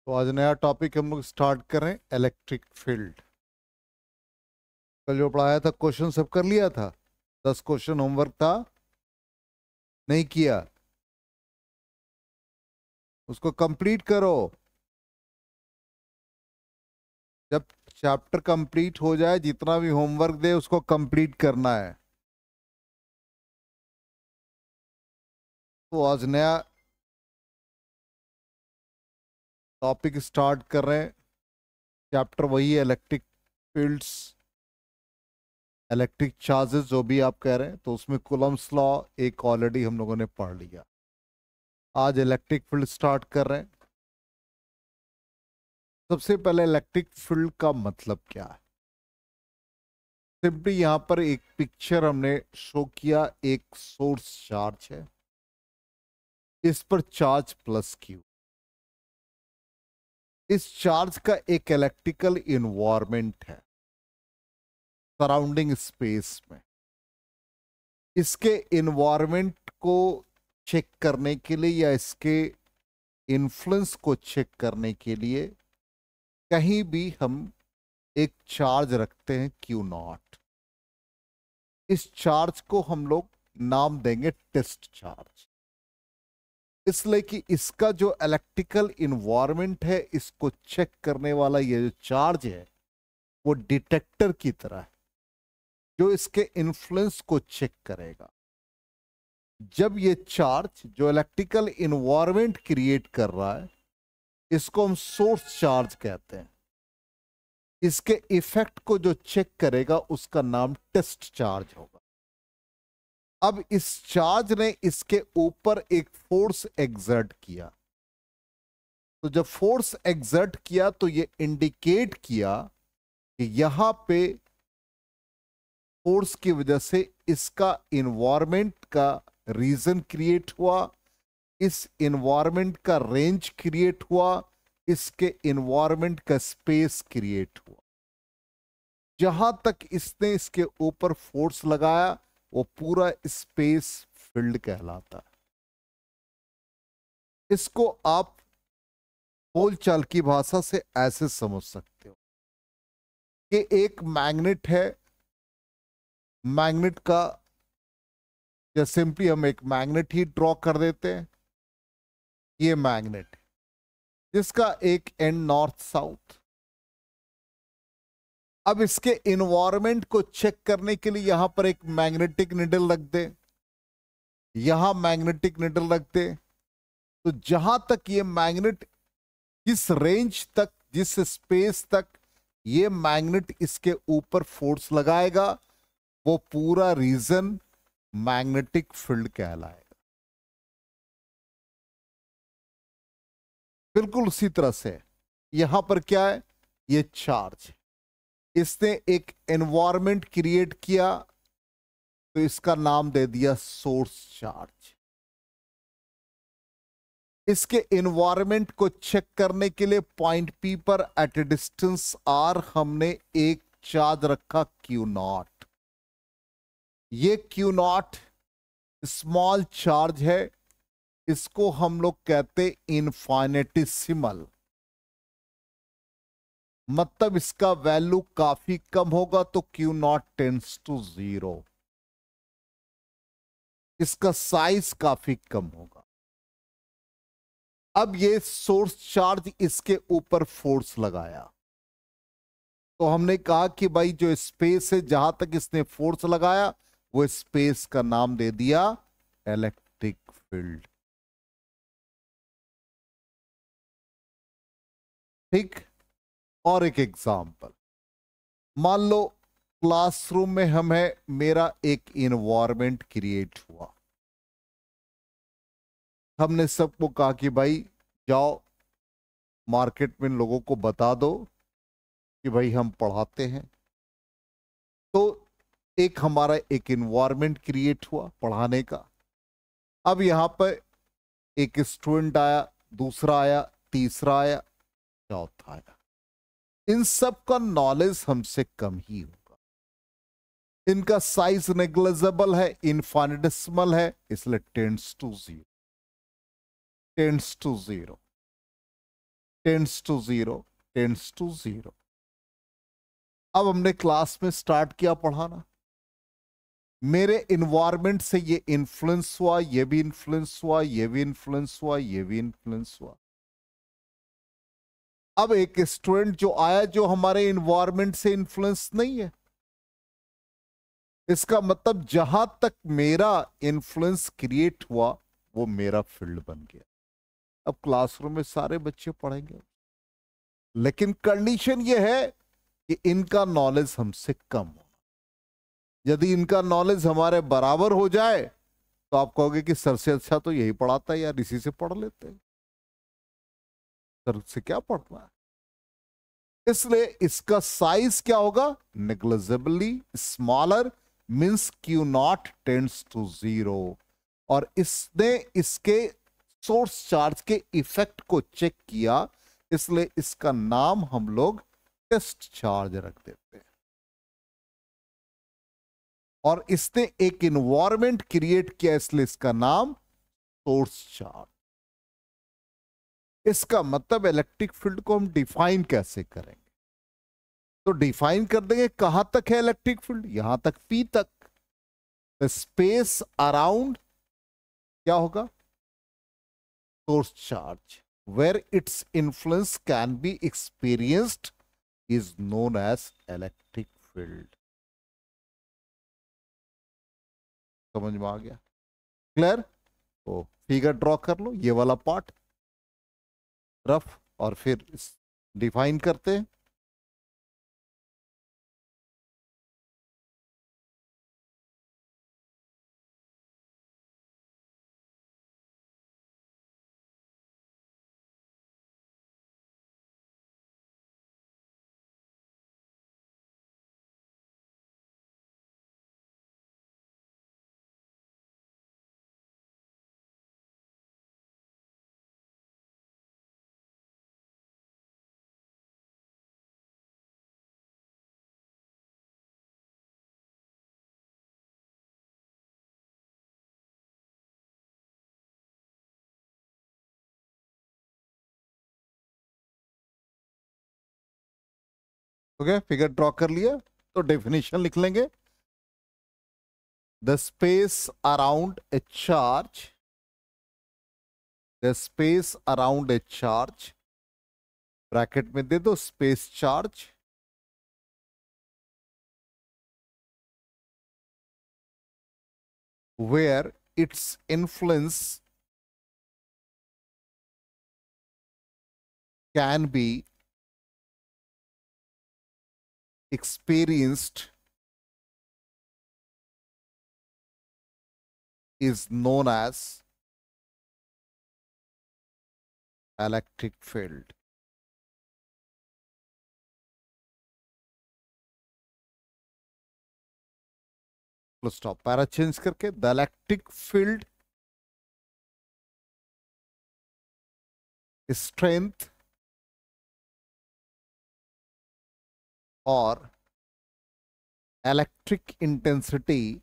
तो आज नया टॉपिक हम लोग स्टार्ट कर रहे हैं, इलेक्ट्रिक फील्ड। कल जो पढ़ाया था क्वेश्चन सब कर लिया था। 10 क्वेश्चन होमवर्क था, नहीं किया, उसको कंप्लीट करो। जब चैप्टर कंप्लीट हो जाए, जितना भी होमवर्क दे उसको कंप्लीट करना है। तो आज नया टॉपिक स्टार्ट कर रहे हैं। चैप्टर वही है, इलेक्ट्रिक फील्ड्स, इलेक्ट्रिक चार्जेस, जो भी आप कह रहे हैं। तो उसमें कूलम्ब्स लॉ एक ऑलरेडी हम लोगों ने पढ़ लिया। आज इलेक्ट्रिक फील्ड स्टार्ट कर रहे हैं। सबसे पहले इलेक्ट्रिक फील्ड का मतलब क्या है। सिंपली यहां पर एक पिक्चर हमने शो किया। एक सोर्स चार्ज है, इस पर चार्ज प्लस क्यू। इस चार्ज का एक इलेक्ट्रिकल इन्वायरमेंट है सराउंडिंग स्पेस में। इसके इन्वायरमेंट को चेक करने के लिए या इसके इन्फ्लुएंस को चेक करने के लिए कहीं भी हम एक चार्ज रखते हैं क्यू नॉट। इस चार्ज को हम लोग नाम देंगे टेस्ट चार्ज, इसलिए कि इसका जो इलेक्ट्रिकल इन्वायरमेंट है, इसको चेक करने वाला ये जो चार्ज है वो डिटेक्टर की तरह है जो इसके इन्फ्लुएंस को चेक करेगा। जब ये चार्ज जो इलेक्ट्रिकल इन्वायरमेंट क्रिएट कर रहा है, इसको हम सोर्स चार्ज कहते हैं। इसके इफेक्ट को जो चेक करेगा उसका नाम टेस्ट चार्ज होगा। अब इस चार्ज ने इसके ऊपर एक फोर्स एक्सर्ट किया। तो जब फोर्स एक्सर्ट किया तो ये इंडिकेट किया कि यहां पे फोर्स की वजह से इसका इन्वायरमेंट का रीजन क्रिएट हुआ, इस इन्वायरमेंट का रेंज क्रिएट हुआ, इसके इन्वायरमेंट का स्पेस क्रिएट हुआ। जहां तक इसने इसके ऊपर फोर्स लगाया वो पूरा स्पेस फील्ड कहलाता है। इसको आप बोलचाल की भाषा से ऐसे समझ सकते हो कि एक मैग्नेट है। मैग्नेट का या सिंपली हम एक मैग्नेट ही ड्रॉ कर देते हैं। ये मैग्नेट जिसका एक एंड नॉर्थ साउथ। अब इसके इन्वायरमेंट को चेक करने के लिए यहां पर एक मैग्नेटिक निडल रख दे, यहां मैग्नेटिक निडल रख दे। तो जहां तक ये मैग्नेट, जिस रेंज तक, जिस स्पेस तक ये मैग्नेट इसके ऊपर फोर्स लगाएगा, वो पूरा रीजन मैग्नेटिक फील्ड कहलाएगा। बिल्कुल उसी तरह से यहां पर क्या है, ये चार्ज, इसने एक एनवायरनमेंट क्रिएट किया तो इसका नाम दे दिया सोर्स चार्ज। इसके एनवायरनमेंट को चेक करने के लिए पॉइंट पी पर एट ए डिस्टेंस आर हमने एक चार्ज रखा क्यू नॉट। ये क्यू नॉट स्मॉल चार्ज है, इसको हम लोग कहते इनफाइनेटिसिमल। मतलब इसका वैल्यू काफी कम होगा तो क्यू नॉट टेंस टू 0। इसका साइज काफी कम होगा। अब ये सोर्स चार्ज इसके ऊपर फोर्स लगाया तो हमने कहा कि भाई जो स्पेस है जहां तक इसने फोर्स लगाया वो स्पेस का नाम दे दिया इलेक्ट्रिक फील्ड। ठीक। और एक एग्जांपल, मान लो क्लासरूम में हमें मेरा एक इन्वायरमेंट क्रिएट हुआ। हमने सबको कहा कि भाई जाओ मार्केट में लोगों को बता दो कि भाई हम पढ़ाते हैं। तो एक हमारा एक इन्वायरमेंट क्रिएट हुआ पढ़ाने का। अब यहां पर एक स्टूडेंट आया, दूसरा आया, तीसरा आया, चौथा आया। इन सब का नॉलेज हमसे कम ही होगा। इनका साइज नेग्लिजिबल है, इनफाइनेटिसिमल है, इसलिए tends to 0। Tends to zero, tends to zero. अब हमने क्लास में स्टार्ट किया पढ़ाना, मेरे इन्वायरमेंट से ये इन्फ्लुएंस हुआ, ये भी इन्फ्लुएंस हुआ, ये भी इन्फ्लुएंस हुआ, ये भी इन्फ्लुएंस हुआ। अब एक स्टूडेंट जो आया जो हमारे इन्वायरमेंट से इन्फ्लुएंस नहीं है, इसका मतलब जहां तक मेरा इन्फ्लुएंस क्रिएट हुआ वो मेरा फील्ड बन गया। अब क्लासरूम में सारे बच्चे पढ़ेंगे, लेकिन कंडीशन ये है कि इनका नॉलेज हमसे कम हो। यदि इनका नॉलेज हमारे बराबर हो जाए तो आप कहोगे कि सर से अच्छा तो यही पढ़ाता है यार, इसी से पढ़ लेते हैं, सर से क्या पढ़ना है। इसलिए इसका साइज क्या होगा, negligibly smaller, means q naught tends to zero. और इसने इसके सोर्स चार्ज के इफेक्ट को चेक किया, इसलिए इसका नाम हम लोग टेस्ट चार्ज रख देते हैं। और इसने एक इन्वायरमेंट क्रिएट किया, इसलिए इसका नाम सोर्स चार्ज। इसका मतलब इलेक्ट्रिक फील्ड को हम डिफाइन कैसे करेंगे, तो डिफाइन कर देंगे कहां तक है इलेक्ट्रिक फील्ड, यहां तक पी तक। स्पेस अराउंड क्या होगा, source charge, where its influence can be experienced is known as electric field. समझ में आ गया, क्लियर। तो फिगर ड्रॉ कर लो, ये वाला पार्ट रफ, और फिर डिफाइन करते हैं। ओके, फिगर ड्रॉ कर लिया, तो डेफिनेशन लिख लेंगे। The space around a charge, the space around a charge, bracket में दे दो space charge, where its influence can be experienced is known as electric field. Full stop, para change करके the electric field strength और electric intensity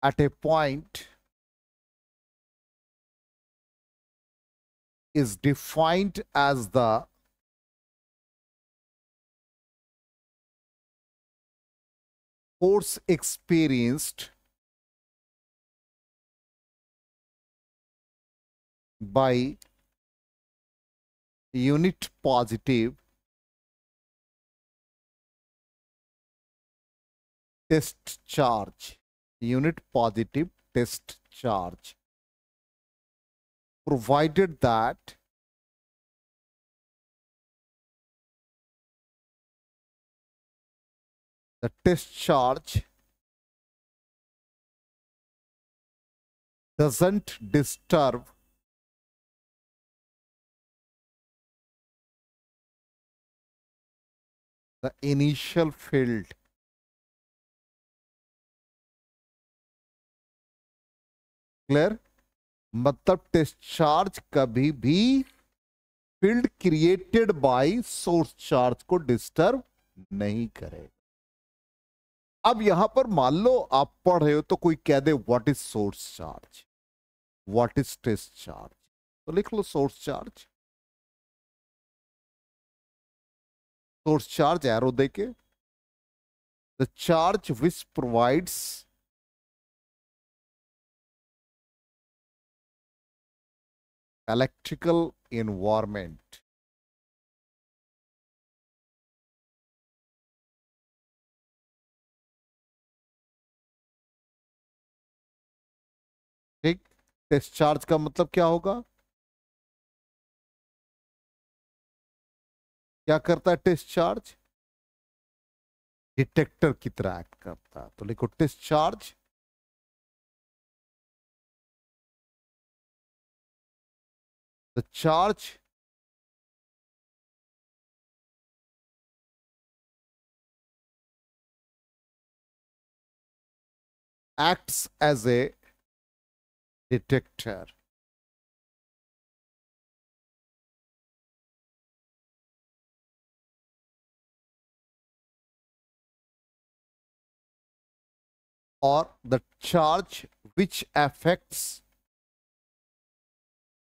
at a point is defined as the force experienced by unit positive test charge, unit positive test charge, provided that the test charge doesn't disturb the initial field. Clear, मतलब test charge कभी भी field created by source charge को disturb नहीं करेगा। अब यहां पर मान लो आप पढ़ रहे हो तो कोई कह दे what is source charge, what is test charge, तो लिख लो source charge. Source charge arrow देके, the charge which provides electrical environment, ठीक। टेस्ट चार्ज का मतलब क्या होगा, क्या करता है टेस्ट चार्ज, डिटेक्टर की तरह एक्ट करता है। तो लिखो test charge the charge acts as a detector, or the charge which affects,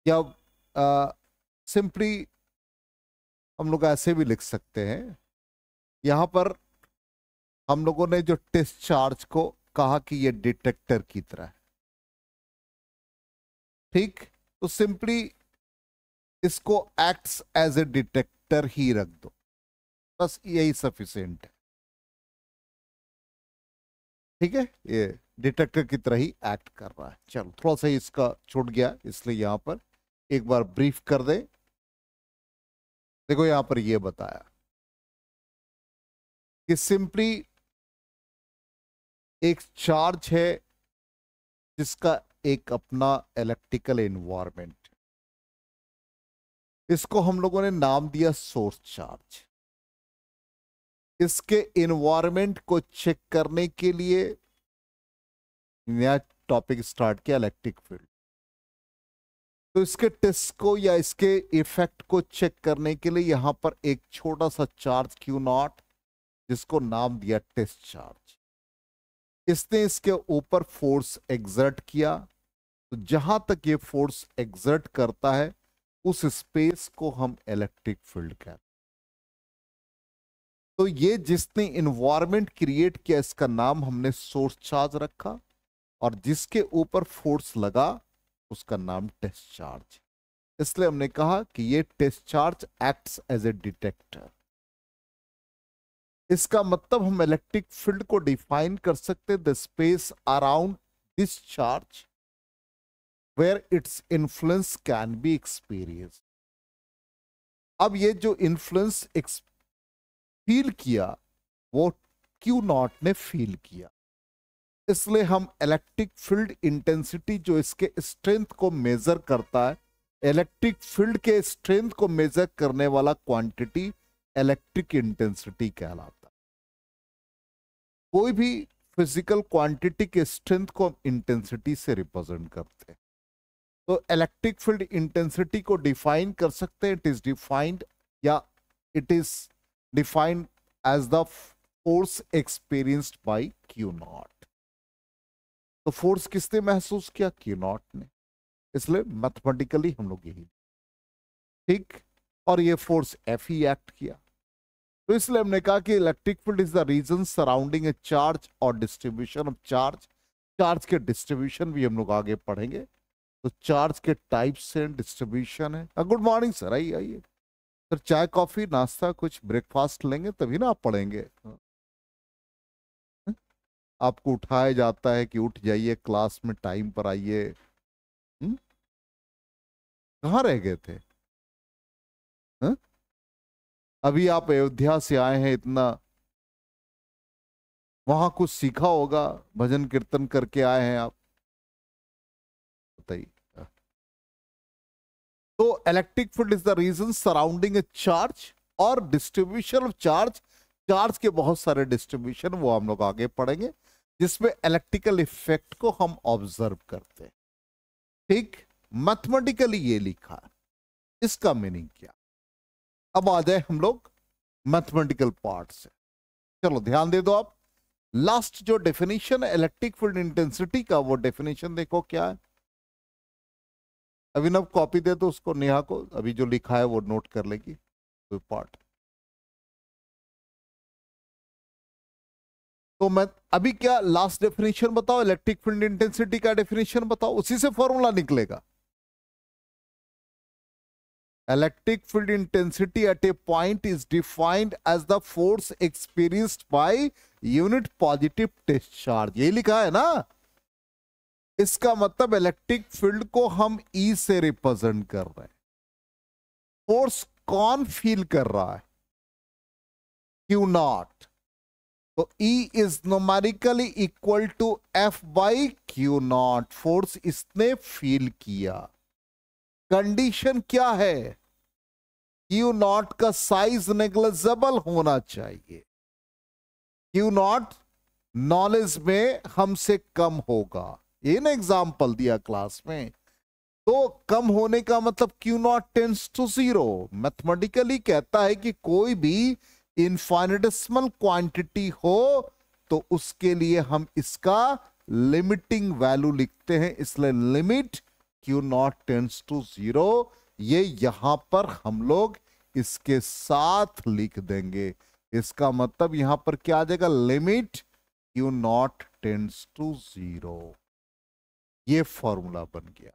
या सिंपली हम लोग ऐसे भी लिख सकते हैं, यहां पर हम लोगों ने जो टेस्ट चार्ज को कहा कि ये डिटेक्टर की तरह है, ठीक। तो सिंपली इसको एक्ट्स एज ए डिटेक्टर ही रख दो, बस यही सफिशिएंट है, ठीक है। ये डिटेक्टर की तरह ही एक्ट कर रहा है। चलो थोड़ा सा इसका छूट गया, इसलिए यहां पर एक बार ब्रीफ कर दे। देखो यहां पर ये बताया कि सिंपली एक चार्ज है जिसका एक अपना इलेक्ट्रिकल एनवायरनमेंट, इसको हम लोगों ने नाम दिया सोर्स चार्ज। इसके एनवायरनमेंट को चेक करने के लिए नया टॉपिक स्टार्ट किया, इलेक्ट्रिक फील्ड। तो इसके टेस्ट को या इसके इफेक्ट को चेक करने के लिए यहां पर एक छोटा सा चार्ज क्यू नॉट, जिसको नाम दिया टेस्ट चार्ज, इसने इसके ऊपर फोर्स एग्जर्ट किया। तो जहां तक ये फोर्स एग्जर्ट करता है उस स्पेस को हम इलेक्ट्रिक फील्ड कहते हैं। तो ये जिसने इन्वायरमेंट क्रिएट किया इसका नाम हमने सोर्स चार्ज रखा, और जिसके ऊपर फोर्स लगा उसका नाम टेस्ट चार्ज। इसलिए हमने कहा कि ये test charge acts as a detector. इसका मतलब हम इलेक्ट्रिक फील्ड को डिफाइन कर सकते the space around this charge where its influence can be experience. अब ये जो इन्फ्लुएंस फील किया वो क्यू नॉट ने फील किया, इसलिए हम इलेक्ट्रिक फील्ड इंटेंसिटी जो इसके स्ट्रेंथ को मेजर करता है, इलेक्ट्रिक फील्ड के स्ट्रेंथ को मेजर करने वाला क्वांटिटी इलेक्ट्रिक इंटेंसिटी कहलाता है। कोई भी फिजिकल क्वांटिटी के स्ट्रेंथ को हम इंटेंसिटी से रिप्रेजेंट करते हैं। तो इलेक्ट्रिक फील्ड इंटेंसिटी को डिफाइन कर सकते हैं, इट इज डिफाइंड या it is defined as the force experienced by q naught. तो फोर्स किसने महसूस किया, क्यू नॉट ने, इसलिए मैथमेटिकली हम लोग यही, ठीक। और ये फोर्स एफ ही एक्ट किया। तो इसलिए हमने कहा कि electric field is the region surrounding a charge और डिस्ट्रीब्यूशन ऑफ चार्ज। चार्ज के डिस्ट्रीब्यूशन भी हम लोग आगे पढ़ेंगे। तो चार्ज के टाइप्स एंड डिस्ट्रीब्यूशन है। गुड मॉर्निंग सर, आइए आइए सर, चाय कॉफी नाश्ता कुछ ब्रेकफास्ट लेंगे तभी ना आप पढ़ेंगे। आपको उठाया जाता है कि उठ जाइए, क्लास में टाइम पर आइए। कहाँ रह गए थे? हा? अभी आप अयोध्या से आए हैं, इतना वहां कुछ सीखा होगा, भजन कीर्तन करके आए हैं आप, बताइए। तो electric field is the region surrounding a charge और डिस्ट्रीब्यूशन ऑफ चार्ज। चार्ज के बहुत सारे डिस्ट्रीब्यूशन वो हम लोग आगे पढ़ेंगे, जिसमें इलेक्ट्रिकल इफेक्ट को हम ऑब्जर्व करते हैं, ठीक। मैथमेटिकली ये लिखा है, इसका मीनिंग क्या। अब आ जाए हम लोग मैथमेटिकल पार्ट से। चलो ध्यान दे दो आप, लास्ट जो डेफिनेशन है इलेक्ट्रिक फील्ड इंटेंसिटी का, वो डेफिनेशन देखो क्या है। अभिनव कॉपी दे तो उसको, नेहा को अभी जो लिखा है वो नोट कर लेगी कोई पार्ट। तो मैं अभी क्या लास्ट डेफिनेशन बताओ, इलेक्ट्रिक फील्ड इंटेंसिटी का डेफिनेशन बताओ, उसी से फॉर्मूला निकलेगा। Electric field intensity at a point is defined as the force experienced by unit positive discharge। ये लिखा है ना। इसका मतलब इलेक्ट्रिक फील्ड को हम E से रिप्रेजेंट कर रहे हैं। फोर्स कौन फील कर रहा है? Q naught. तो E is numerically equal to F by Q naught. Force इसने फील किया। कंडीशन क्या है? Q नॉट का साइज नेग्लिजिबल होना चाहिए। Q नॉट नॉलेज में हमसे कम होगा। ये ना एग्जाम्पल दिया क्लास में। तो कम होने का मतलब Q naught tends to zero. Mathematically कहता है कि कोई भी इनफाइनेटेसिमल क्वांटिटी हो तो उसके लिए हम इसका लिमिटिंग वैल्यू लिखते हैं, इसलिए limit Q naught tends to zero. ये यहां पर हम लोग इसके साथ लिख देंगे। इसका मतलब यहां पर क्या आ जाएगा? Limit Q naught tends to zero. ये फॉर्मूला बन गया।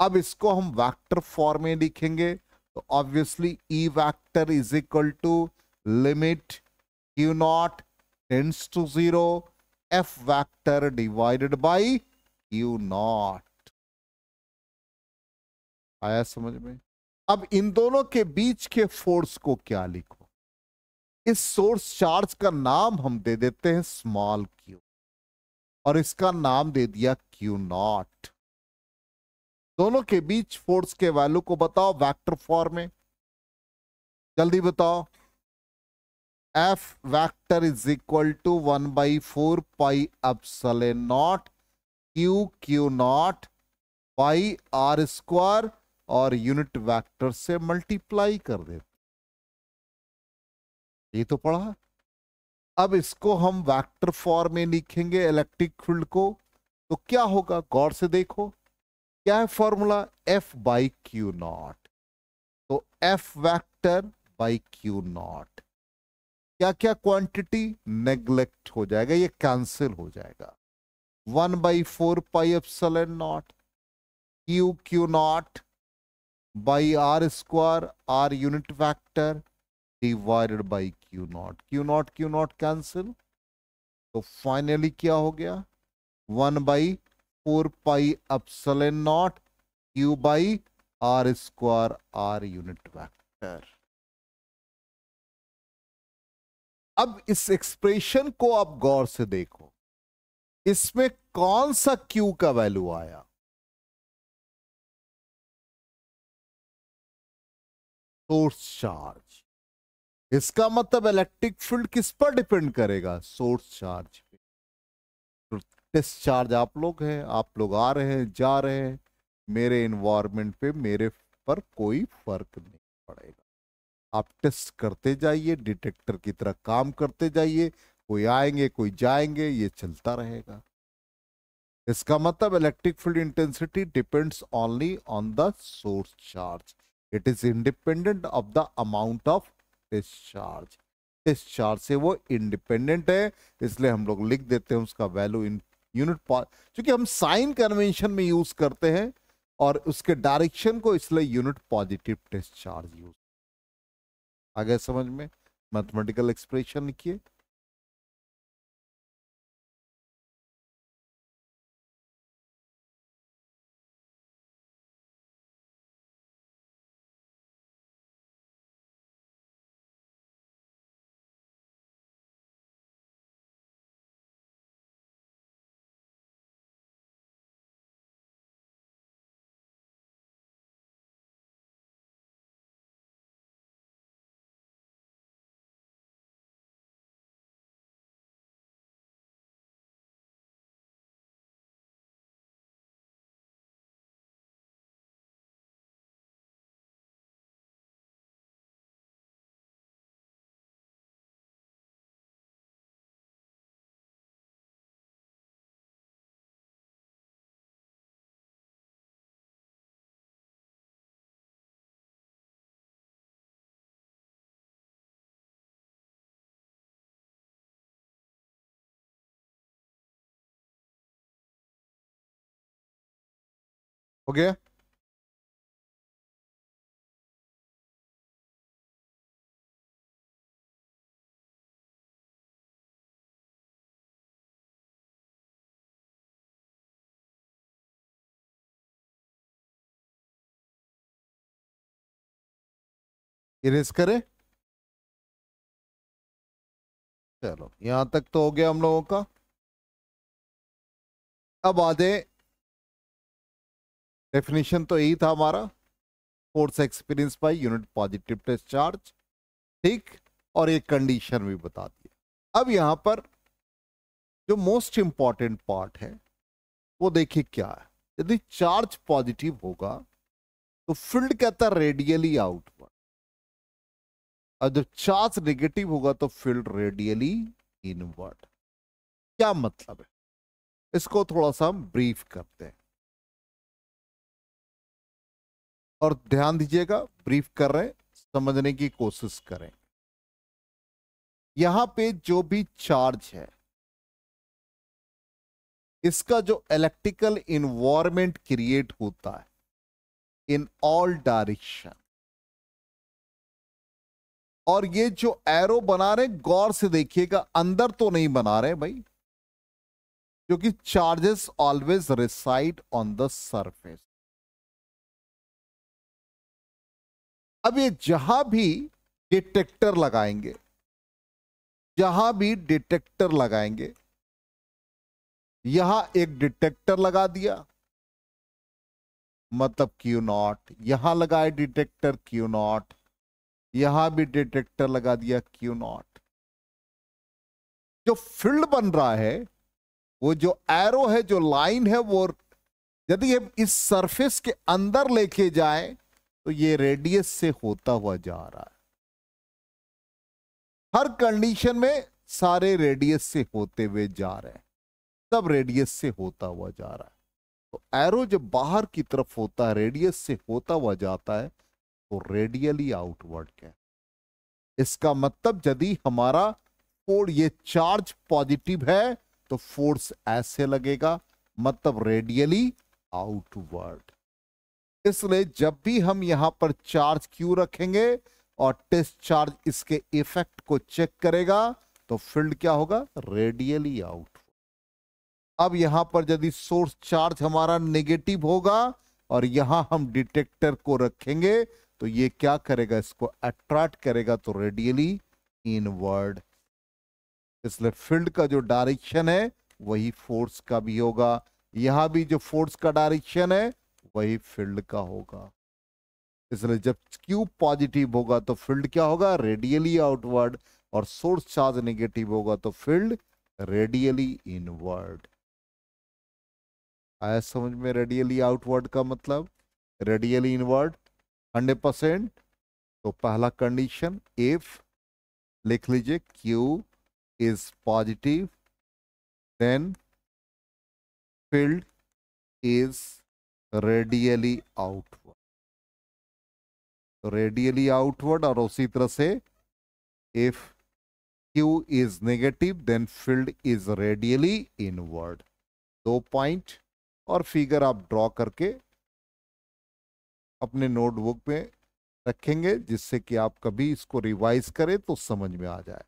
अब इसको हम वेक्टर फॉर्म में लिखेंगे तो obviously E vector is equal to limit Q naught tends to zero F vector divided by Q naught. आया समझ में? अब इन दोनों के बीच के फोर्स को क्या लिखो? इस सोर्स चार्ज का नाम हम दे देते हैं स्मॉल q और इसका नाम दे दिया Q नॉट। दोनों के बीच फोर्स के वैल्यू को बताओ वेक्टर फॉर्म में, जल्दी बताओ। F vector is equal to 1/4 pi epsilon naught Q naught by R square और यूनिट वेक्टर से मल्टीप्लाई कर देते। ये तो पढ़ा। अब इसको हम वेक्टर फॉर्म में लिखेंगे इलेक्ट्रिक फील्ड को, तो क्या होगा? गौर से देखो क्या है formula? F by Q naught. तो F vector by Q not, क्या क्या क्वांटिटी नेग्लेक्ट हो जाएगा, ये कैंसिल हो जाएगा। 1/4 pi epsilon naught Q naught by R square, R unit vector divided by Q not cancel. तो फाइनली क्या हो गया? 1/4 pi epsilon naught Q by R square, R unit vector. अब इस एक्सप्रेशन को आप गौर से देखो, इसमें कौन सा Q का वैल्यू आया? Source charge. इसका मतलब इलेक्ट्रिक फील्ड किस पर डिपेंड करेगा? सोर्स चार्ज पे। तो टेस्ट चार्ज आप लोग हैं, आप लोग आ रहे हैं जा रहे हैं, मेरे इन्वायरमेंट पे मेरे पर कोई फर्क नहीं पड़ेगा। आप टेस्ट करते जाइए, डिटेक्टर की तरह काम करते जाइए, कोई आएंगे कोई जाएंगे, ये चलता रहेगा। इसका मतलब electric field intensity depends only on the source charge. It is independent of the amount of discharge. Discharge से वो इंडिपेंडेंट है, इसलिए हम लोग लिख देते हैं उसका वैल्यू इन यूनिट, क्योंकि हम साइन कन्वेंशन में यूज करते हैं और उसके डायरेक्शन को, इसलिए यूनिट पॉजिटिव डिस्चार्ज यूज। आगे समझ में? मैथमेटिकल एक्सप्रेशन लिखिए। हो गया? इरेज करें? चलो यहां तक तो हो गया हम लोगों का। अब आ जाए, डेफिनेशन तो यही था हमारा, force experience by unit positive test charge, ठीक। और एक कंडीशन भी बता दी। अब यहां पर जो मोस्ट इंपॉर्टेंट पार्ट है वो देखिए क्या है। यदि चार्ज पॉजिटिव होगा तो फील्ड कहता है रेडियली आउटवर्ड, और जब चार्ज नेगेटिव होगा तो फील्ड रेडियली इनवर्ड। क्या मतलब है, इसको थोड़ा सा हम ब्रीफ करते हैं और ध्यान दीजिएगा, ब्रीफ कर रहे हैं, समझने की कोशिश करें। यहां पे जो भी चार्ज है इसका जो इलेक्ट्रिकल इन्वायरमेंट क्रिएट होता है इन ऑल डायरेक्शन, और ये जो एरो बना रहे गौर से देखिएगा, अंदर तो नहीं बना रहे भाई, क्योंकि charges always reside on the surface. अब ये जहां भी डिटेक्टर लगाएंगे, जहां भी डिटेक्टर लगाएंगे, यहां एक डिटेक्टर लगा दिया मतलब क्यू नॉट, यहां लगाए डिटेक्टर क्यू नॉट, यहां भी डिटेक्टर लगा दिया क्यू नॉट। जो फील्ड बन रहा है, वो जो एरो है, जो लाइन है, वो यदि हम इस सरफेस के अंदर लेके जाएं तो ये रेडियस से होता हुआ जा रहा है। हर कंडीशन में सारे रेडियस से होते हुए जा रहे हैं, सब रेडियस से होता हुआ जा रहा है। तो एरो जब बाहर की तरफ होता है, रेडियस से होता हुआ जाता है, तो रेडियली आउटवर्ड क्या है। इसका मतलब यदि हमारा फोर्स, ये चार्ज पॉजिटिव है तो फोर्स ऐसे लगेगा, मतलब रेडियली आउटवर्ड। इसलिए जब भी हम यहां पर चार्ज क्यू रखेंगे और टेस्ट चार्ज इसके इफेक्ट को चेक करेगा तो फील्ड क्या होगा, रेडियली आउट। अब यहां पर यदि सोर्स चार्ज हमारा नेगेटिव होगा और यहां हम डिटेक्टर को रखेंगे तो ये क्या करेगा, इसको अट्रैक्ट करेगा, तो रेडियली इनवर्ड। इसलिए फील्ड का जो डायरेक्शन है वही फोर्स का भी होगा, यहां भी जो फोर्स का डायरेक्शन है वही फील्ड का होगा। इसलिए जब क्यू पॉजिटिव होगा तो फील्ड क्या होगा, रेडियली आउटवर्ड, और सोर्स चार्ज नेगेटिव होगा तो फील्ड रेडियली इनवर्ड। आया समझ में रेडियली आउटवर्ड का मतलब, रेडियली इनवर्ड 100%। तो पहला कंडीशन, इफ, लिख लीजिए, q is positive then field is radially outward. तो रेडियली आउटवर्ड, और उसी तरह से if q is negative then field is radially inward. 2 point और फिगर आप ड्रॉ करके अपने नोटबुक में रखेंगे, जिससे कि आप कभी इसको रिवाइज करें तो समझ में आ जाए।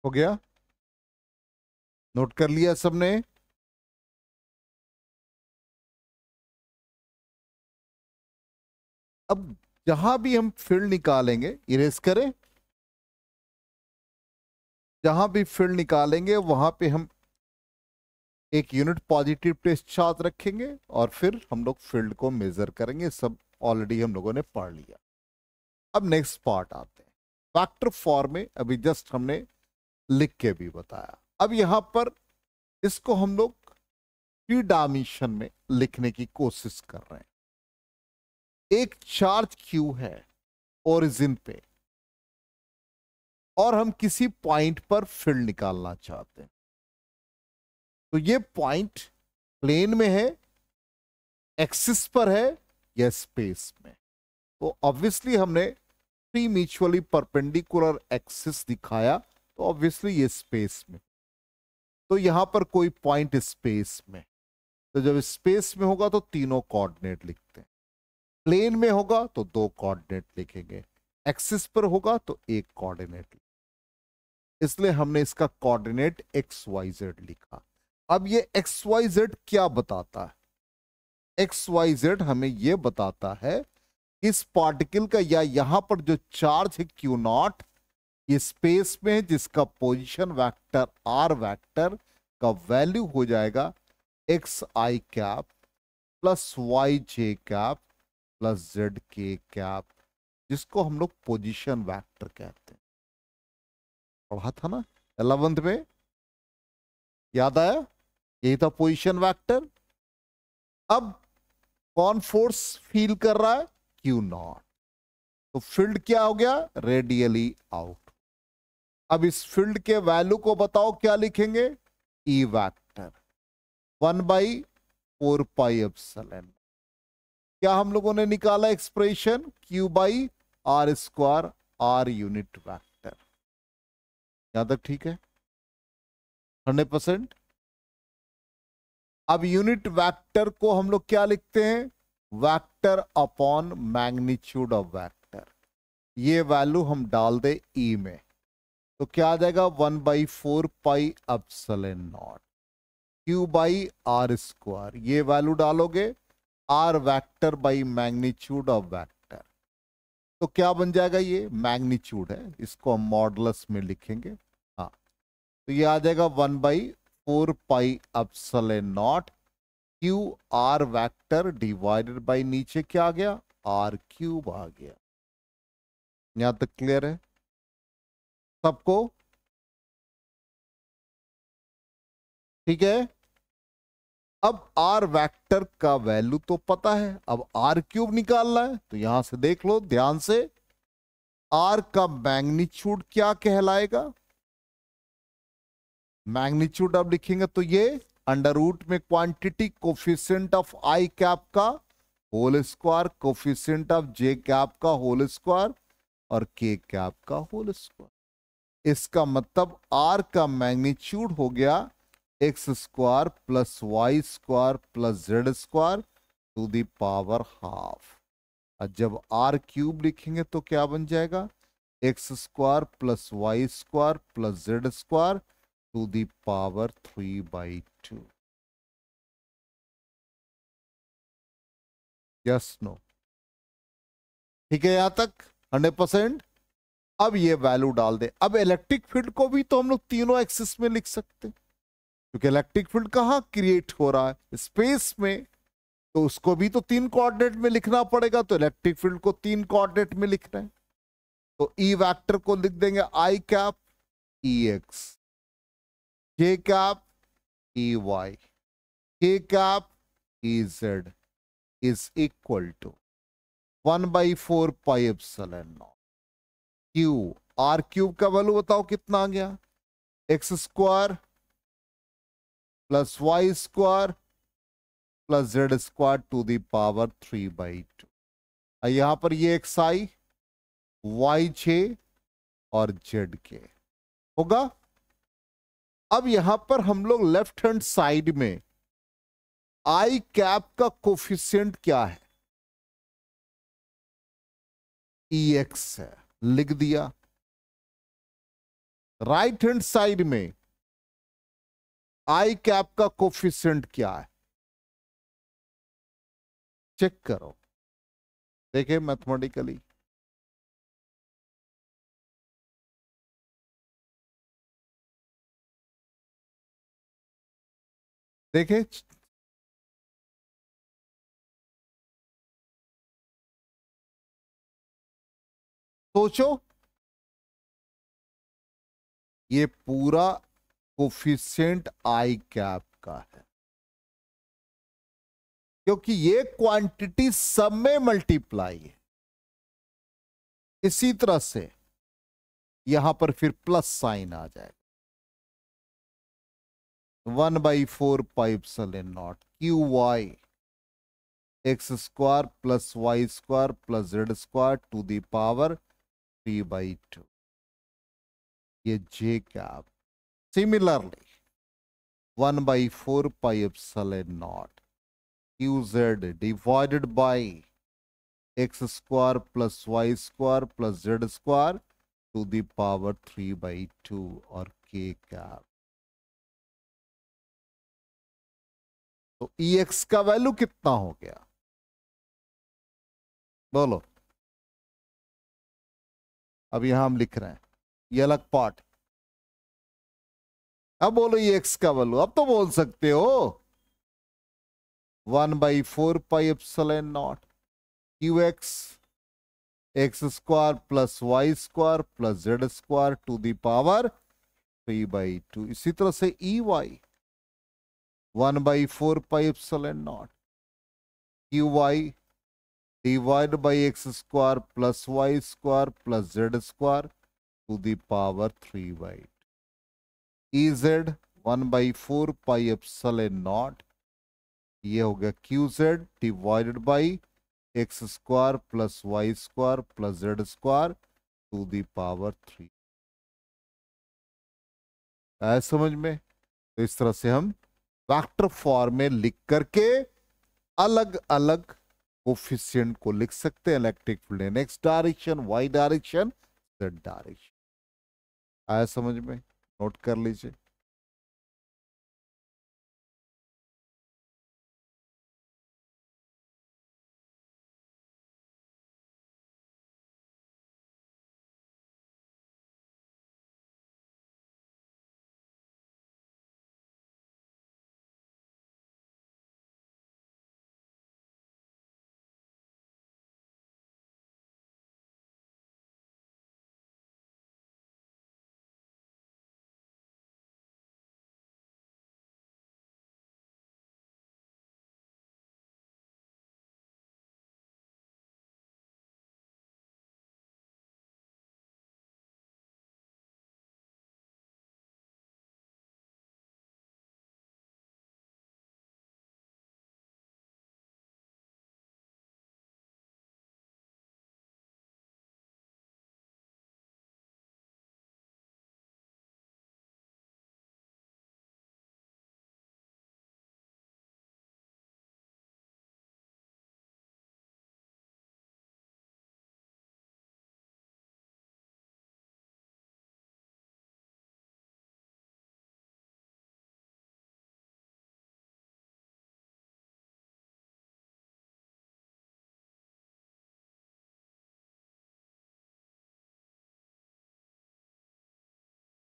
हो गया, नोट कर लिया सबने? अब जहां भी हम फील्ड निकालेंगे, इरेज करें, जहां भी फील्ड निकालेंगे वहां पे हम एक यूनिट पॉजिटिव टेस्ट चार्ज रखेंगे और फिर हम लोग फील्ड को मेजर करेंगे। सब ऑलरेडी हम लोगों ने पढ़ लिया। अब नेक्स्ट पार्ट आते हैं, वेक्टर फॉर्म में अभी जस्ट हमने लिख के भी बताया। अब यहां पर इसको हम लोग 3 डायमेंशन में लिखने की कोशिश कर रहे हैं। एक चार्ज क्यू है ओरिजिन पे और हम किसी पॉइंट पर फील्ड निकालना चाहते हैं। तो ये पॉइंट प्लेन में है, एक्सिस पर है या स्पेस में। तो ऑब्वियसली हमने 3 म्यूचुअली परपेंडिकुलर एक्सिस दिखाया, तो ऑब्वियसली ये स्पेस में। तो यहां पर कोई पॉइंट स्पेस में, तो जब स्पेस में होगा तो तीनों कोऑर्डिनेट लिखते हैं, प्लेन में होगा तो 2 कोऑर्डिनेट लिखेंगे, एक्सिस पर होगा तो 1 कोऑर्डिनेट। इसलिए हमने इसका कोऑर्डिनेट एक्स वाई जेड लिखा। अब ये एक्स वाई जेड क्या बताता है? एक्स वाई जेड हमें यह बताता है कि इस पार्टिकल का या यहां पर जो चार्ज है क्यू नॉट, ये स्पेस में है, जिसका पोजीशन वेक्टर आर वेक्टर का वैल्यू हो जाएगा एक्स आई कैप प्लस वाई जे कैप प्लस जेड के कैप, जिसको हम लोग पोजीशन वेक्टर कहते हैं। पढ़ा था ना 11th में, याद आया? यही था पोजीशन वेक्टर। अब कौन फोर्स फील कर रहा है? Q naught. तो फील्ड क्या हो गया? Radially out. अब इस फील्ड के वैल्यू को बताओ, क्या लिखेंगे? E vector 1/4πε। क्या हम लोगों ने निकाला expression? Q by are square, R unit vector. यहां तक ठीक है? 100%। अब यूनिट वेक्टर को हम लोग क्या लिखते हैं? Vector upon magnitude of vector. ये वैल्यू हम डाल दे ई में, तो क्या आ जाएगा? 1/4πε0 क्यू बाई आर स्क्वायर। ये वैल्यू डालोगे r vector by magnitude of vector, तो क्या बन जाएगा? ये मैग्नीट्यूड है, इसको हम मॉडुलस में लिखेंगे। हाँ, तो ये आ जाएगा 1/4πε0 Q R vector divided by नीचे क्या आ गया? आर क्यूब आ गया। यहां तक क्लियर है सबको? ठीक है। अब आर वेक्टर का वैल्यू तो पता है, अब आर क्यूब निकालना है, तो यहां से देख लो ध्यान से, आर का मैग्नीट्यूड क्या कहलाएगा? मैग्नीट्यूड अब लिखेंगे तो ये अंडर रूट में quantity coefficient of I cap का whole square, coefficient of J cap का होल स्क्वायर और के कैप का होल स्क्वायर। इसका मतलब आर का मैग्नीट्यूड हो गया x square plus Y square plus Z square to the power half. और जब आर क्यूब लिखेंगे तो क्या बन जाएगा? X square plus Y square plus Z square to the power 3/2। Yes no? ठीक है यहां तक 100%। अब ये वैल्यू डाल दे। अब इलेक्ट्रिक फील्ड को भी तो हम लोग तीनों एक्सिस में लिख सकते हैं, क्योंकि इलेक्ट्रिक फील्ड कहां क्रिएट हो रहा है? स्पेस में, तो उसको भी तो 3 कोऑर्डिनेट में लिखना पड़ेगा। तो इलेक्ट्रिक फील्ड को 3 कोऑर्डिनेट में लिखना है, तो ई वेक्टर को लिख देंगे I cap E X, J cap E Y, K cap E Z is equal to 1/4πε0 Q R cube का वैल्यू बताओ कितना आ गया? X square plus Y square plus Z square to the power 3/2। यहां पर ये एक्स आई Y जे और Z के होगा। अब यहां पर हम लोग लेफ्ट हैंड साइड में आई कैप का कोफिशिएंट क्या है? ई एक्स है, लिख दिया। राइट हैंड साइड में आई कैप का कोफिशिएंट क्या है? चेक करो, देखे मैथमेटिकली। देखे सोचो, ये पूरा कोफिशिएंट आई कैप का है, क्योंकि ये क्वांटिटी सब में मल्टीप्लाई है। इसी तरह से यहां पर फिर प्लस साइन आ जाएगा, 1/4 pi epsilon naught Q Y X square plus Y square plus Z square to the power 3/2, ये J cap. Similarly 1/4 pi epsilon naught Q Z divided by x square plus Y square plus Z square to the power 3/2 और K cap. तो ई x का value कितना हो गया, बोलो। अब यहां हम लिख रहे हैं, ये अलग पार्ट। अब बोलो ई एक्स का वैल्यू, अब तो बोल सकते हो 1/4 pi epsilon naught q x x square plus Y square plus Z square to the power 3/2। इसी तरह से E y 1/4 pi epsilon naught Q y divide by x square plus Y square plus Z square to the power 3/2। E z 1/4 pi epsilon naught, ये हो गया q Z divided by x square plus Y square plus Z square to the power 3। आया समझ में? तो इस तरह से हम वेक्टर फॉर्म में लिख करके अलग अलग कोफिशिएंट को लिख सकते हैं electric field in x direction, y direction, z direction. आया समझ में? नोट कर लीजिए।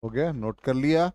हो गया? नोट कर लिया?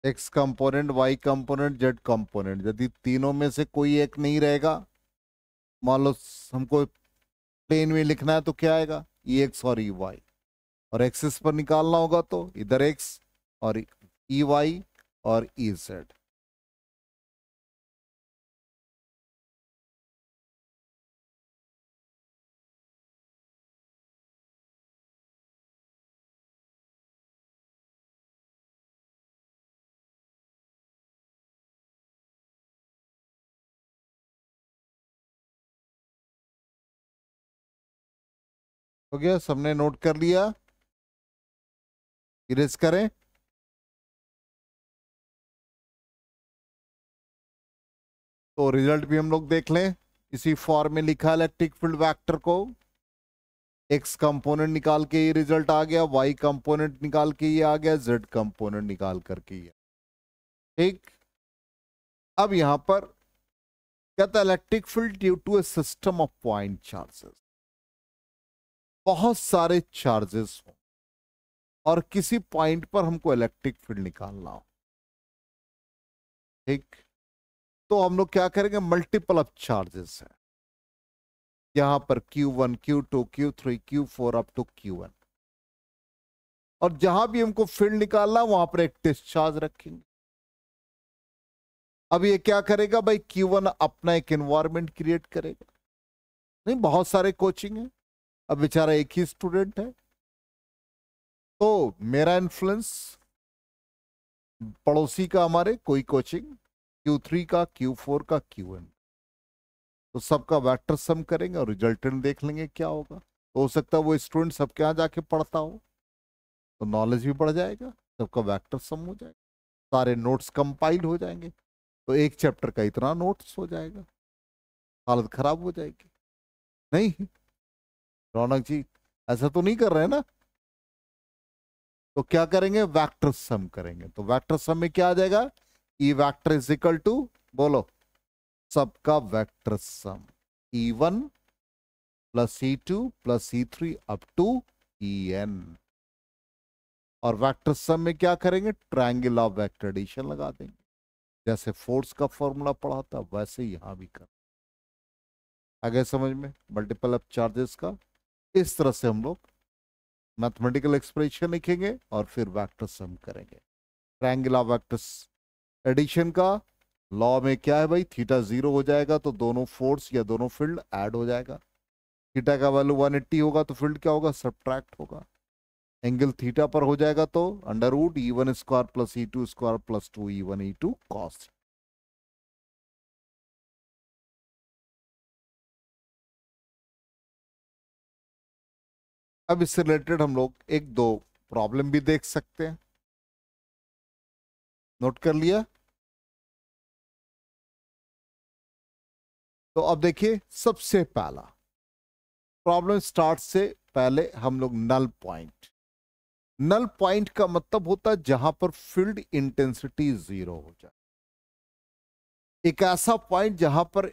X component, y component, z component, यदि तीनों में से कोई एक नहीं रहेगा, मान लो हमको प्लेन में लिखना है तो क्या आएगा, ई एक्स और ई वाई, और एक्सिस पर निकालना होगा तो इधर एक्स और ई वाई और ई जेड। हो गया, सबने नोट कर लिया? इरेज करें? तो रिजल्ट भी हम लोग देख लें। इसी फॉर्म में लिखा इलेक्ट्रिक फील्ड वेक्टर को, एक्स कंपोनेंट निकाल के ये रिजल्ट आ गया, वाई कंपोनेंट निकाल के ये आ गया, जेड कंपोनेंट निकाल करके ये। ठीक, अब यहां पर कहता है electric field due to a system of point charges, बहुत सारे चार्जेस हो और किसी पॉइंट पर हमको इलेक्ट्रिक फील्ड निकालना हो। ठीक, तो हम लोग क्या करेंगे, मल्टीपल ऑफ चार्जेस है, यहां पर Q1 Q2 Q3 Q4 up to Q1, और जहां भी हमको फील्ड निकालना वहां पर एक टेस्ट चार्ज रखेंगे। अब ये क्या करेगा भाई, Q1 अपना एक एनवायरनमेंट क्रिएट करेगा। नहीं, बहुत सारे कोचिंग है, अब बेचारा एक ही स्टूडेंट है, तो मेरा इन्फ्लुएंस पड़ोसी का हमारे कोई कोचिंग, Q3 का Q4 का Q1, तो सबका वेक्टर सम करेंगे और रिजल्टेंट देख लेंगे क्या होगा। तो हो सकता है वो स्टूडेंट सबके यहाँ जाके पढ़ता हो, तो नॉलेज भी बढ़ जाएगा, सबका वेक्टर सम हो जाएगा, सारे नोट्स कंपाइल हो जाएंगे, तो एक चैप्टर का इतना नोट्स हो जाएगा, हालत खराब हो जाएगी। नहीं रौनक जी, ऐसा तो नहीं कर रहे हैं ना? तो क्या करेंगे, वेक्टर सम करेंगे। तो वेक्टर सम में क्या आ जाएगा, E vector is equal to, बोलो, सबका vector sum E1 plus E2 plus E3 up to En। और वेक्टर सम में क्या करेंगे, ट्रायंगल ऑफ वेक्टर एडिशन लगा देंगे, जैसे फोर्स का फॉर्मूला पढ़ा था वैसे यहां भी कर। आगे समझ में, मल्टीपल ऑफ चार्जेस का इस तरह से हम लोग मैथमेटिकल एक्सप्रेशन लिखेंगे और फिर वेक्टर सम करेंगे। ट्रायंगल ऑफ वेक्टर्स एडिशन का लॉ में क्या है भाई, थीटा 0 हो जाएगा तो दोनों फोर्स या दोनों फील्ड ऐड हो जाएगा। थीटा का वैल्यू 180 होगा तो फील्ड क्या होगा, सब्ट्रैक्ट होगा। एंगल थीटा पर हो जाएगा तो under root E1 square plus E2 square plus 2E1 E2 cos. अब इससे रिलेटेड हम लोग एक दो प्रॉब्लम भी देख सकते हैं, नोट कर लिया? तो अब देखिए, सबसे पहला प्रॉब्लम स्टार्ट से पहले हम लोग नल पॉइंट, नल पॉइंट का मतलब होता है जहां पर फील्ड इंटेंसिटी 0 हो जाए, एक ऐसा पॉइंट जहां पर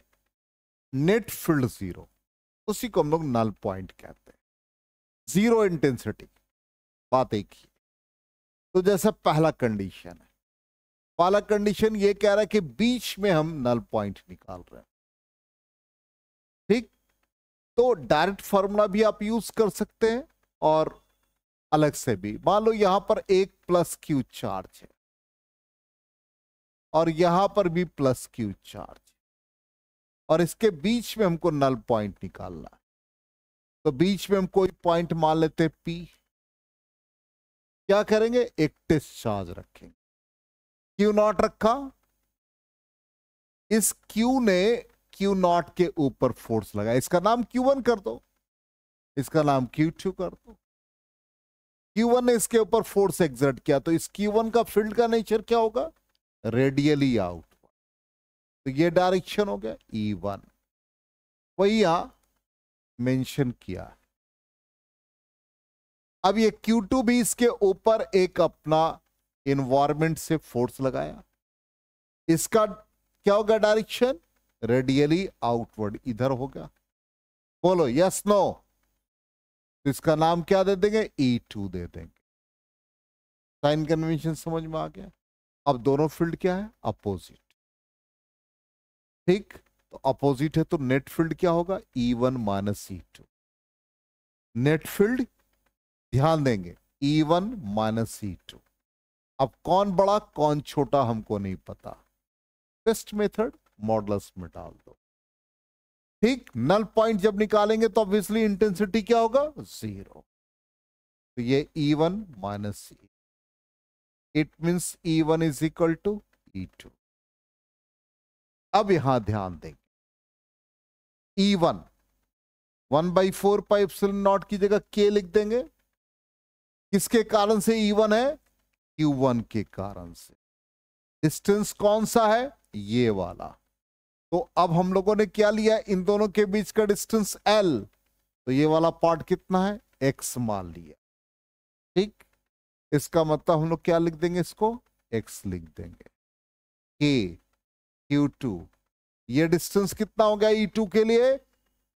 नेट फील्ड 0, उसी को हम लोग नल पॉइंट कहते हैं। 0 इंटेंसिटी, बात एक ही। तो जैसा पहला कंडीशन है, पहला कंडीशन ये कह रहा है कि बीच में हम नल पॉइंट निकाल रहे हैं। ठीक, तो डायरेक्ट फॉर्मूला भी आप यूज कर सकते हैं और अलग से भी। मान लो यहां पर एक प्लस क्यू चार्ज है और यहां पर भी प्लस क्यू चार्ज, और इसके बीच में हमको नल पॉइंट निकालना है। तो बीच में हम कोई पॉइंट मान लेते हैं P। क्या करेंगे, एक टेस्ट चार्ज रखेंगे, Q0 रखा, इस Q ने Q0 के ऊपर फोर्स लगाया, इसका नाम Q1 कर दो, इसका नाम Q2 कर दो। Q1 ने इसके ऊपर फोर्स एक्सर्ट किया, तो इस Q1 का फील्ड का नेचर क्या होगा, रेडियली आउट। तो ये डायरेक्शन हो गया E1, वही यहां मेंशन किया। अब ये Q2 भी इसके ऊपर एक अपना इन्वायरमेंट से फोर्स लगाया, इसका क्या होगा डायरेक्शन, रेडियली आउटवर्ड, इधर होगा। बोलो यस नो? तो इसका नाम क्या दे देंगे, E2 दे देंगे। साइन कन्वेंशन समझ में आ गया? अब दोनों फील्ड क्या है, अपोजिट। ठीक, तो अपोजिट है तो नेट फील्ड क्या होगा, E1 minus E2। Net field ध्यान देंगे E1 माइनस E2। अब कौन बड़ा कौन छोटा हमको नहीं पता, बेस्ट मेथड मॉडुलस में डाल दो। ठीक, नल पॉइंट जब निकालेंगे तो ऑब्वियसली इंटेंसिटी क्या होगा, 0। तो ये E1 minus E, it means E1 is equal to E2। अब यहां ध्यान देंगे, E1 1/4 पाई एप्सिलॉन नॉट की जगह के लिख देंगे। किसके कारण से E1 है? Q1 के कारण से। डिस्टेंस कौन सा है? ये वाला। तो अब हम लोगों ने क्या लिया? इन दोनों के बीच का डिस्टेंस L। तो ये वाला पार्ट कितना है? X मान लिया। ठीक, इसका मतलब हम लोग क्या लिख देंगे? इसको X लिख देंगे। K Q2, ये डिस्टेंस कितना हो गया E2 के लिए?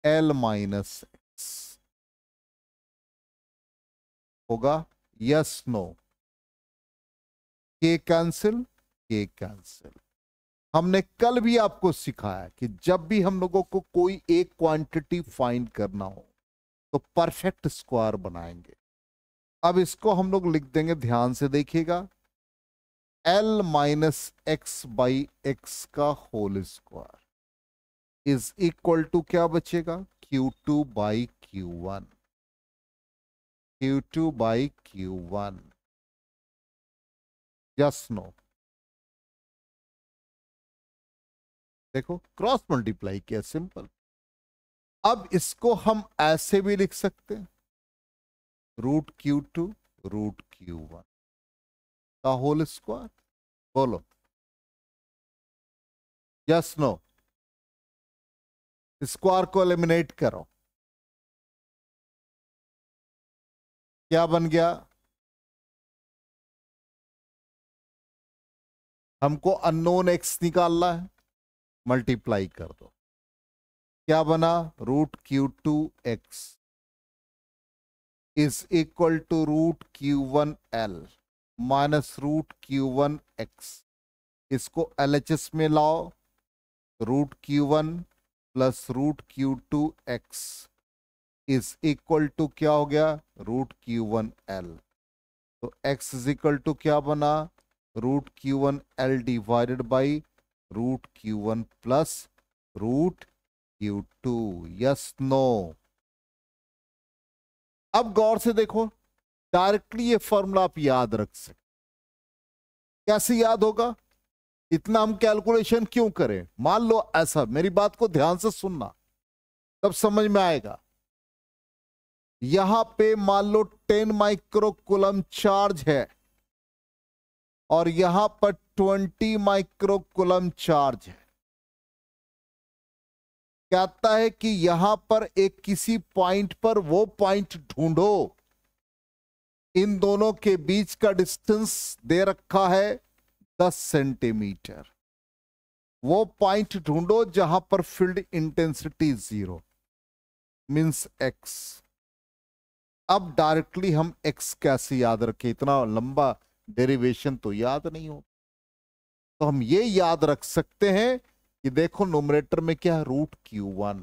L माइनस एक्स होगा। Yes no? K cancel, k cancel. हमने कल भी आपको सिखाया कि जब भी हम लोगों को कोई एक क्वांटिटी फाइंड करना हो तो परफेक्ट स्क्वायर बनाएंगे। अब इसको हम लोग लिख देंगे, ध्यान से देखिएगा, L minus X by X का whole square is equal to क्या बचेगा? Q2 by Q1। Q2 by Q1। Yes no? देखो, क्रॉस मल्टीप्लाई किया, सिंपल। अब इसको हम ऐसे भी लिख सकते हैं, √Q2 √Q1 का होल स्क्वायर। बोलो यस नो? स्क्वायर को एलिमिनेट करो, क्या बन गया? हमको अननोन एक्स निकालना है, मल्टीप्लाई कर दो। क्या बना? √Q2 x is equal to √Q1 L minus √Q1 x. इसको LHS में लाओ, √Q1 plus √Q2 x is equal to क्या हो गया? √Q1 L। तो x इज इक्वल टू क्या बना? √Q1 L divided by √Q1 plus √Q2। Yes no? अब गौर से देखो, डायरेक्टली ये फॉर्मूला आप याद रख सकते। कैसे याद होगा? इतना हम कैलकुलेशन क्यों करें? मान लो ऐसा, मेरी बात को ध्यान से सुनना, तब समझ में आएगा। यहां पे मान लो 10 माइक्रोकूलम चार्ज है और यहां पर 20 माइक्रोकूलम चार्ज है। कहता है कि यहां पर एक किसी पॉइंट पर वो पॉइंट ढूंढो, इन दोनों के बीच का डिस्टेंस दे रखा है 10 सेंटीमीटर। वो पॉइंट ढूंढो जहां पर फील्ड इंटेंसिटी 0 मींस x। अब डायरेक्टली हम x कैसे याद रखें? इतना लंबा डेरिवेशन तो याद नहीं हो। तो हम ये याद रख सकते हैं कि देखो न्यूमरेटर में क्या है? √Q1।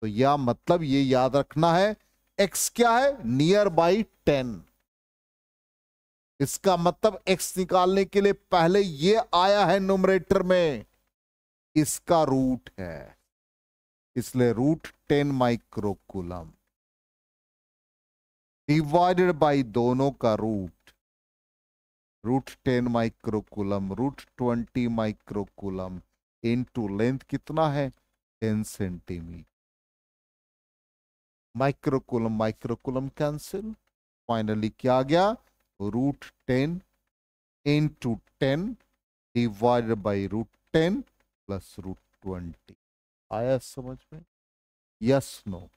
तो या मतलब ये याद रखना है, x क्या है? Near by 10। इसका मतलब x निकालने के लिए पहले ये आया है न्यूमरेटर में, इसका रूट है, इसलिए √10 माइक्रोकूलम डिवाइडेड बाई दोनों का √10 माइक्रोकूलम √20 माइक्रोकूलम इनटू लेंथ कितना है? 10 centimetre. Microcoulomb microcoulomb cancel, finally क्या आ गया? √10 इंटू 10 डिवाइडेड बाई √10 प्लस √20। आया समझ में? Yes no?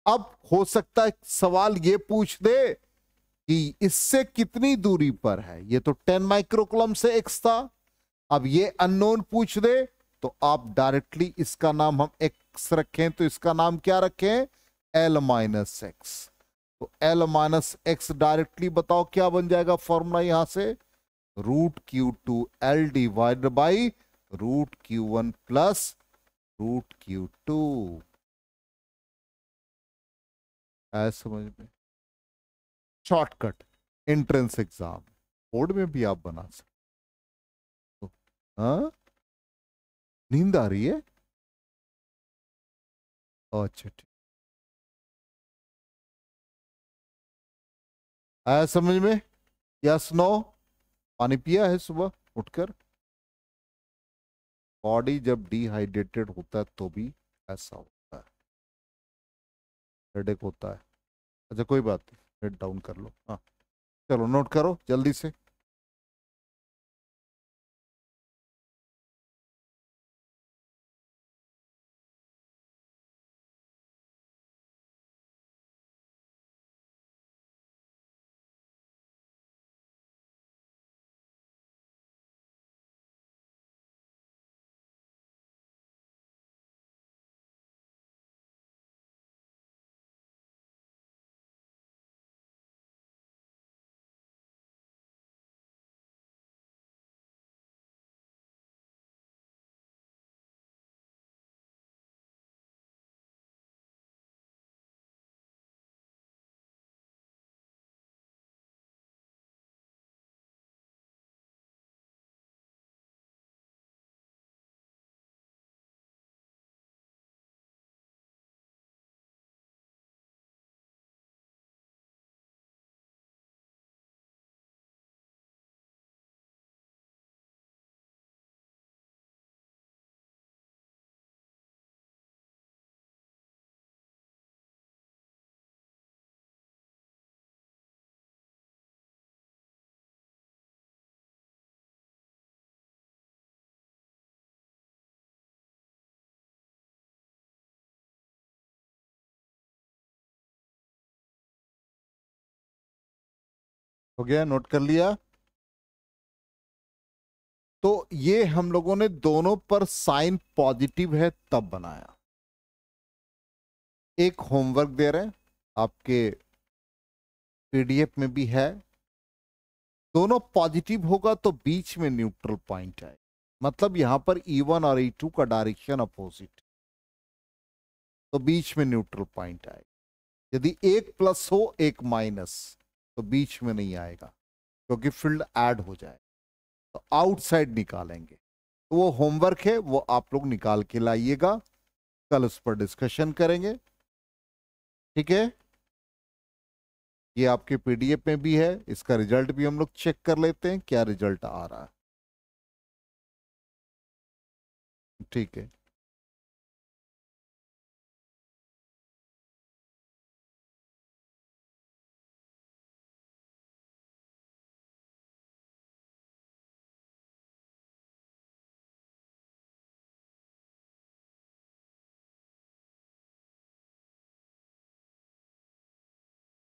अब हो सकता है सवाल ये पूछ दे कि इससे कितनी दूरी पर है। ये तो 10 माइक्रोकूलम से x था, अब ये अननोन पूछ दे तो आप डायरेक्टली इसका नाम हम x रखें तो इसका नाम क्या रखें? L minus x. तो L माइनस एक्स डायरेक्टली बताओ क्या बन जाएगा फॉर्मूला यहां से? √Q2 L divided by √Q1 plus √Q2। है समझ में? शॉर्टकट एंट्रेंस एग्जाम बोर्ड में भी आप बना सकते हो। हाँ, नींद आ रही है? अच्छा ठीक, आया समझ में? Yes no? पानी पिया है सुबह उठकर? बॉडी जब डिहाइड्रेटेड होता है तो भी ऐसा होता है। हेडेक होता है। अच्छा कोई बात नहीं, हेड डाउन कर लो। हाँ चलो नोट करो जल्दी से। हो गया, नोट कर लिया। तो ये हम लोगों ने दोनों पर साइन पॉजिटिव है तब बनाया। एक होमवर्क दे रहे हैं, आपके पीडीएफ में भी है। दोनों पॉजिटिव होगा तो बीच में न्यूट्रल पॉइंट है, मतलब यहां पर E1 और E2 का डायरेक्शन अपोजिट, तो बीच में न्यूट्रल पॉइंट आएगा। यदि एक प्लस हो एक माइनस तो बीच में नहीं आएगा, क्योंकि फील्ड ऐड हो जाए, तो आउटसाइड निकालेंगे। तो वो होमवर्क है, वो आप लोग निकाल के लाइएगा, कल उस पर डिस्कशन करेंगे। ठीक है, ये आपके पीडीएफ में भी है, इसका रिजल्ट भी हम लोग चेक कर लेते हैं क्या रिजल्ट आ रहा है। ठीक है,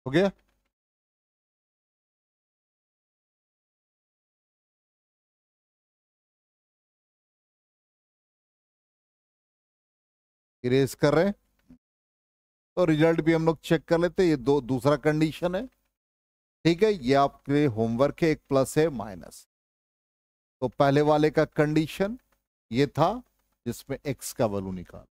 हो गया। इरेज कर रहे हैं, तो रिजल्ट भी हम लोग चेक कर लेते हैं। ये दो दूसरा कंडीशन है। ठीक है, ये आपके होमवर्क है, एक प्लस है माइनस। तो पहले वाले का कंडीशन ये था जिसमें एक्स का वैल्यू निकाल,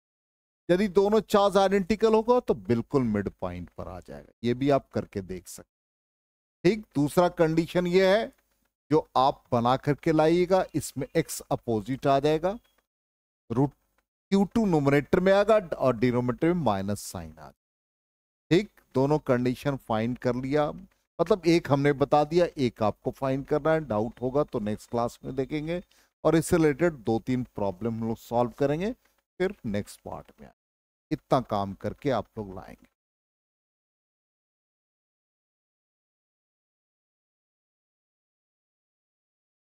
यदि दोनों चार्ज आइडेंटिकल होगा तो बिल्कुल मिड पॉइंट पर आ जाएगा। ये भी आप करके देख सकते। ठीक, दूसरा कंडीशन ये है जो आप बना करके लाइएगा, इसमें एक्स अपोजिट आ जाएगा, रूट Q2 नोमिनेटर में आएगा और डिनोमिनेटर में माइनस साइन आ जाएगा। ठीक, दोनों कंडीशन फाइंड कर लिया, मतलब एक हमने बता दिया, एक आपको फाइंड करना है। डाउट होगा तो नेक्स्ट क्लास में देखेंगे, और इससे रिलेटेड 2-3 प्रॉब्लम हम लोग सॉल्व करेंगे, फिर नेक्स्ट पार्ट में इतना काम करके आप लोग लाएंगे।